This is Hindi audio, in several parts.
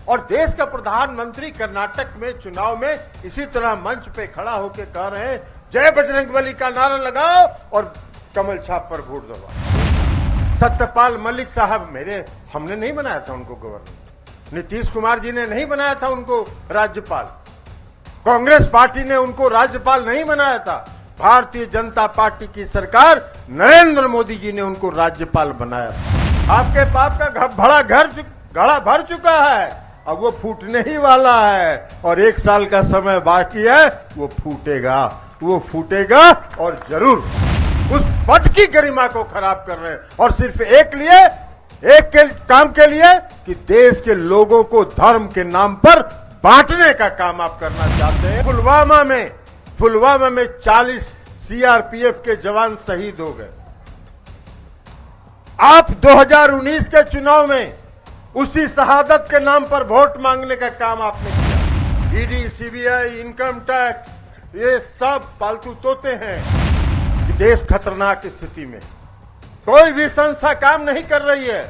और देश का प्रधानमंत्री कर्नाटक में चुनाव में इसी तरह मंच पे खड़ा होकर कह रहे हैं जय बजरंगबली का नारा लगाओ और कमल छाप पर वोट दबाओ। सत्यपाल मलिक साहब हमने नहीं बनाया था उनको गवर्नर, नीतीश कुमार जी ने नहीं बनाया था उनको राज्यपाल, कांग्रेस पार्टी ने उनको राज्यपाल नहीं बनाया था, भारतीय जनता पार्टी की सरकार नरेंद्र मोदी जी ने उनको राज्यपाल बनाया था। आपके पाप का बड़ा घड़ा भर चुका है, अब वो फूटने ही वाला है और 1 साल का समय बाकी है, वो फूटेगा और जरूर। उस पद की गरिमा को खराब कर रहे हैं और सिर्फ एक काम के लिए कि देश के लोगों को धर्म के नाम पर बांटने का काम आप करना चाहते हैं। पुलवामा में 40 सीआरपीएफ के जवान शहीद हो गए। आप 2019 के चुनाव में उसी शहादत के नाम पर वोट मांगने का काम आपने किया। ईडी, सीबीआई, इनकम टैक्स, ये सब पालतू तोते हैं। देश खतरनाक स्थिति में, कोई भी संस्था काम नहीं कर रही है,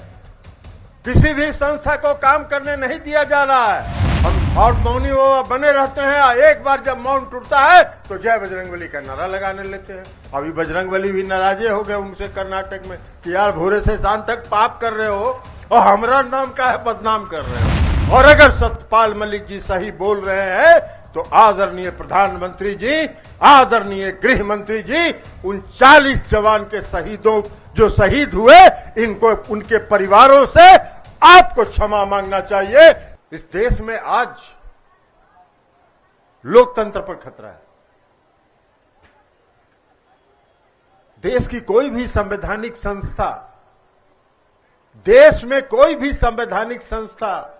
किसी भी संस्था को काम करने नहीं दिया जा रहा है। हम और मौनी बने रहते हैं, एक बार जब मौन टूटता है तो जय बजरंगबली का नारा लगाने लेते हैं। अभी बजरंगबली भी नाराजे हो गए उनसे कर्नाटक में कि यार भोरे से शाम तक पाप कर रहे हो और हमारा नाम का है बदनाम कर रहे हो। और अगर सत्यपाल मलिक जी सही बोल रहे हैं तो आदरणीय प्रधानमंत्री जी, आदरणीय गृह मंत्री जी, उन 40 जवान के शहीदों जो शहीद हुए, इनको उनके परिवारों से आपको क्षमा मांगना चाहिए। इस देश में आज लोकतंत्र पर खतरा है। देश की कोई भी संवैधानिक संस्था, देश में कोई भी संवैधानिक संस्था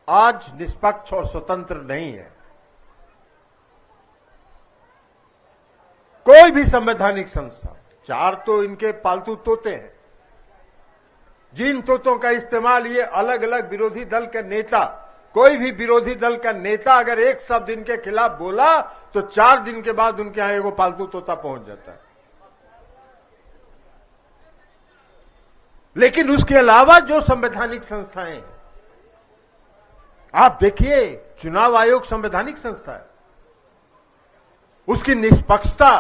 आज निष्पक्ष और स्वतंत्र नहीं है। कोई भी संवैधानिक संस्था, 4 तो इनके पालतू तोते हैं, जिन तोतों का इस्तेमाल ये अलग अलग विरोधी दल के नेता, कोई भी विरोधी दल का नेता अगर एक शब्द इनके खिलाफ बोला तो 4 दिन के बाद उनके यहां एगो पालतू तोता पहुंच जाता है। लेकिन उसके अलावा जो संवैधानिक संस्थाएं, आप देखिए चुनाव आयोग संवैधानिक संस्था है, उसकी निष्पक्षता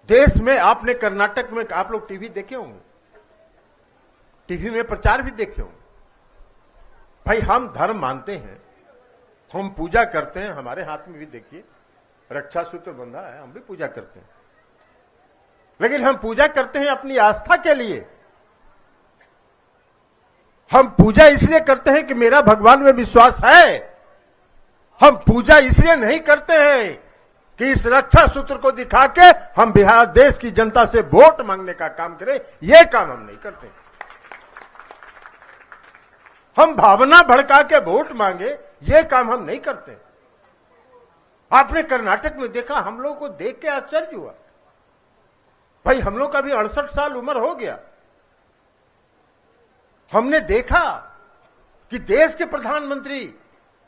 देश में, आपने कर्नाटक में आप लोग टीवी देखे होंगे, टीवी में प्रचार भी देखे होंगे। भाई हम धर्म मानते हैं, हम पूजा करते हैं, हमारे हाथ में भी देखिए रक्षा सूत्र बंधा है, हम भी पूजा करते हैं, लेकिन हम पूजा करते हैं अपनी आस्था के लिए। हम पूजा इसलिए करते हैं कि मेरा भगवान में विश्वास है। हम पूजा इसलिए नहीं करते हैं कि इस रक्षा सूत्र को दिखा के हम बिहार देश की जनता से वोट मांगने का काम करें, यह काम हम नहीं करते। हम भावना भड़का के वोट मांगे, यह काम हम नहीं करते। आपने कर्नाटक में देखा, हम लोगों को देख के आश्चर्य हुआ। भाई हम लोग का भी 68 साल उम्र हो गया, हमने देखा कि देश के प्रधानमंत्री,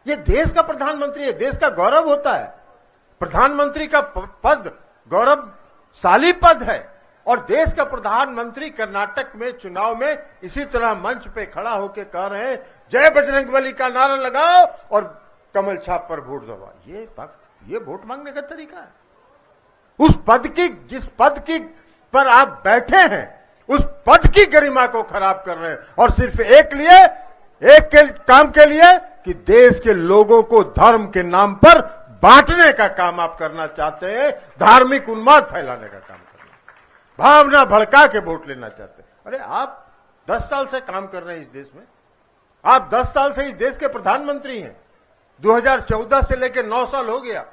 ये देश का प्रधानमंत्री है, देश का गौरव होता है। प्रधानमंत्री का पद गौरवशाली पद है और देश का प्रधानमंत्री कर्नाटक में चुनाव में इसी तरह मंच पे खड़ा होकर कह रहे हैं जय बजरंगबली का नारा लगाओ और कमल छाप पर वोट दबाओ। ये वोट मांगने का तरीका है। उस पद की, जिस पद की पर आप बैठे हैं, उस पद की गरिमा को खराब कर रहे हैं और सिर्फ एक काम के लिए कि देश के लोगों को धर्म के नाम पर बांटने का काम आप करना चाहते हैं, धार्मिक उन्माद फैलाने का काम करना, भावना भड़का के वोट लेना चाहते हैं। अरे आप 10 साल से काम कर रहे हैं इस देश में, आप 10 साल से इस देश के प्रधानमंत्री हैं। 2014 से लेकर 9 साल हो गया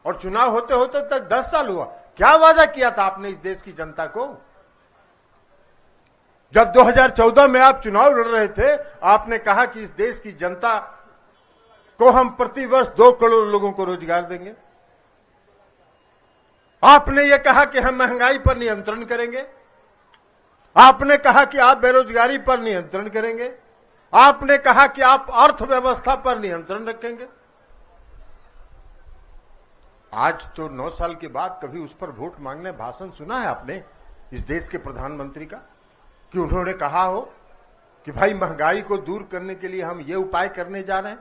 और चुनाव होते होते तक 10 साल हुआ। क्या वादा किया था आपने इस देश की जनता को? जब 2014 में आप चुनाव लड़ रहे थे, आपने कहा कि इस देश की जनता को हम प्रतिवर्ष 2 करोड़ लोगों को रोजगार देंगे। आपने यह कहा कि हम महंगाई पर नियंत्रण करेंगे। आपने कहा कि आप बेरोजगारी पर नियंत्रण करेंगे। आपने कहा कि आप अर्थव्यवस्था पर नियंत्रण रखेंगे। आज तो 9 साल के बाद कभी उस पर वोट मांगने भाषण सुना है आपने इस देश के प्रधानमंत्री का कि उन्होंने कहा हो कि भाई महंगाई को दूर करने के लिए हम ये उपाय करने जा रहे हैं,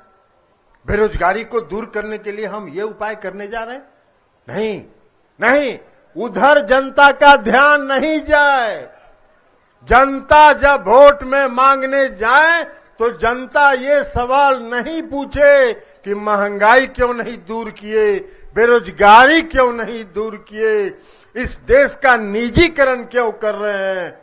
बेरोजगारी को दूर करने के लिए हम ये उपाय करने जा रहे हैं। नहीं नहीं, उधर जनता का ध्यान नहीं जाए। जनता जब वोट में मांगने जाए तो जनता ये सवाल नहीं पूछे कि महंगाई क्यों नहीं दूर किए, बेरोजगारी क्यों नहीं दूर किए, इस देश का निजीकरण क्यों कर रहे हैं,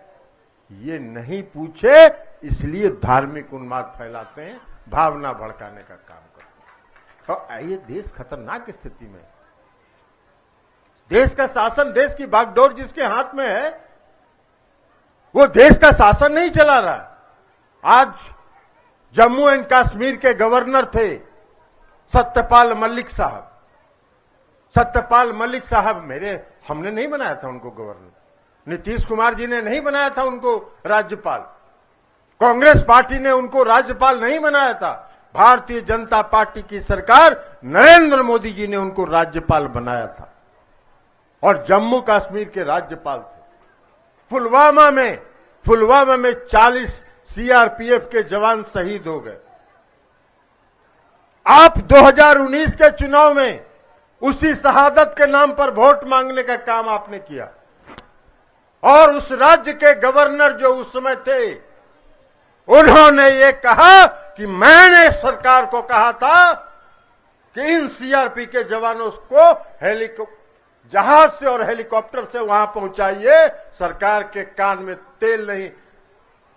ये नहीं पूछे। इसलिए धार्मिक उन्माद फैलाते हैं, भावना भड़काने का काम करते हैं। तो ये देश खतरनाक स्थिति में, देश का शासन, देश की बागडोर जिसके हाथ में है, वो देश का शासन नहीं चला रहा। आज जम्मू एंड कश्मीर के गवर्नर थे सत्यपाल मलिक साहब। सत्यपाल मलिक साहब हमने नहीं बनाया था उनको गवर्नर, नीतीश कुमार जी ने नहीं बनाया था उनको राज्यपाल, कांग्रेस पार्टी ने उनको राज्यपाल नहीं बनाया था, भारतीय जनता पार्टी की सरकार नरेंद्र मोदी जी ने उनको राज्यपाल बनाया था और जम्मू कश्मीर के राज्यपाल थे। पुलवामा में 40 सीआरपीएफ के जवान शहीद हो गए। आप 2019 के चुनाव में उसी शहादत के नाम पर वोट मांगने का काम आपने किया और उस राज्य के गवर्नर जो उस समय थे, उन्होंने ये कहा कि मैंने सरकार को कहा था कि इन सीआरपी के जवानों को जहाज से और हेलीकॉप्टर से वहां पहुंचाइए। सरकार के कान में तेल नहीं,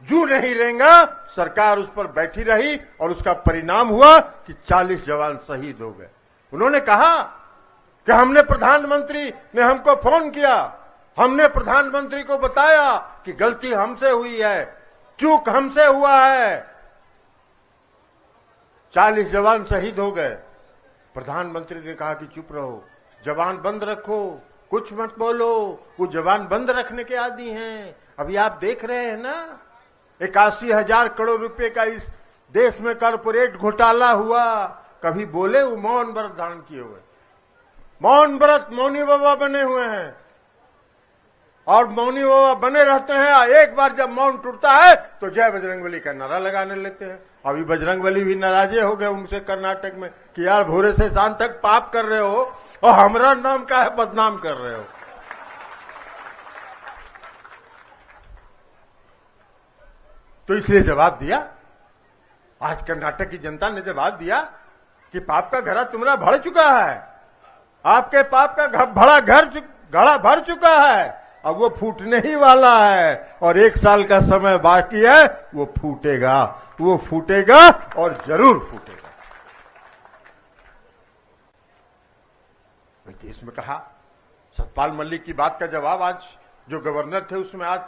जू नहीं रहेगा। सरकार उस पर बैठी रही और उसका परिणाम हुआ कि 40 जवान शहीद हो गए। उन्होंने कहा कि हमने प्रधानमंत्री ने हमको फोन किया, हमने प्रधानमंत्री को बताया कि गलती हमसे हुई है, चूक हमसे हुआ है। 40 जवान शहीद हो गए। प्रधानमंत्री ने कहा कि चुप रहो, जवान बंद रखो, कुछ मत बोलो। वो जवान बंद रखने के आदी हैं। अभी आप देख रहे हैं ना, 81,000 करोड़ रुपए का इस देश में कॉर्पोरेट घोटाला हुआ। कभी बोले? वो मौन व्रत धारण किए हुए, मौन व्रत, मौनी बाबा बने हुए हैं और मौनी बाबा बने रहते हैं। एक बार जब मौन टूटता है तो जय बजरंगबली का नारा लगाने लेते हैं। अभी बजरंगबली भी नाराजे हो गए उनसे कर्नाटक में कि यार भोरे से शाम तक पाप कर रहे हो और हमारा नाम का है बदनाम कर रहे हो। तो इसलिए जवाब दिया, आज कर्नाटक की जनता ने जवाब दिया कि पाप का घड़ा तुम्हारा भर चुका है, आपके पाप का घड़ा भर चुका है, अब वो फूटने ही वाला है और 1 साल का समय बाकी है। वो फूटेगा और जरूर फूटेगा। देश में कहा, सत्यपाल मलिक की बात का जवाब आज जो गवर्नर थे उसमें आज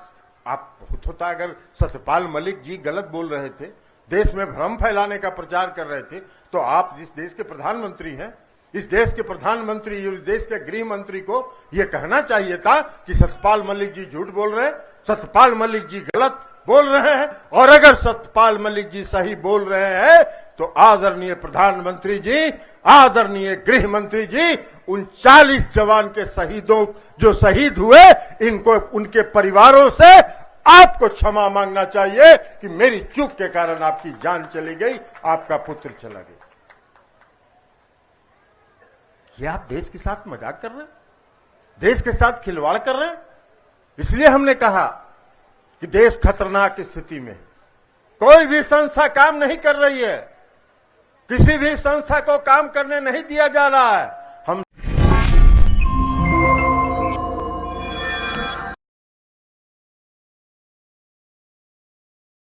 आप बहुत होता, अगर सत्यपाल मलिक जी गलत बोल रहे थे, देश में भ्रम फैलाने का प्रचार कर रहे थे, तो आप जिस देश के प्रधानमंत्री हैं, इस देश के प्रधानमंत्री, इस देश के गृह मंत्री को यह कहना चाहिए था कि सत्यपाल मलिक जी झूठ बोल रहे हैं, सत्यपाल मलिक जी गलत बोल रहे हैं। और अगर सत्यपाल मलिक जी सही बोल रहे हैं तो आदरणीय प्रधानमंत्री जी, आदरणीय गृह मंत्री जी, उन 40 जवान के शहीदों जो शहीद हुए, इनको, उनके परिवारों से आपको क्षमा मांगना चाहिए कि मेरी चूक के कारण आपकी जान चली गई, आपका पुत्र चला गया। ये आप देश के साथ मजाक कर रहे हैं, देश के साथ खिलवाड़ कर रहे हैं। इसलिए हमने कहा कि देश खतरनाक स्थिति में, कोई भी संस्था काम नहीं कर रही है, किसी भी संस्था को काम करने नहीं दिया जा रहा है।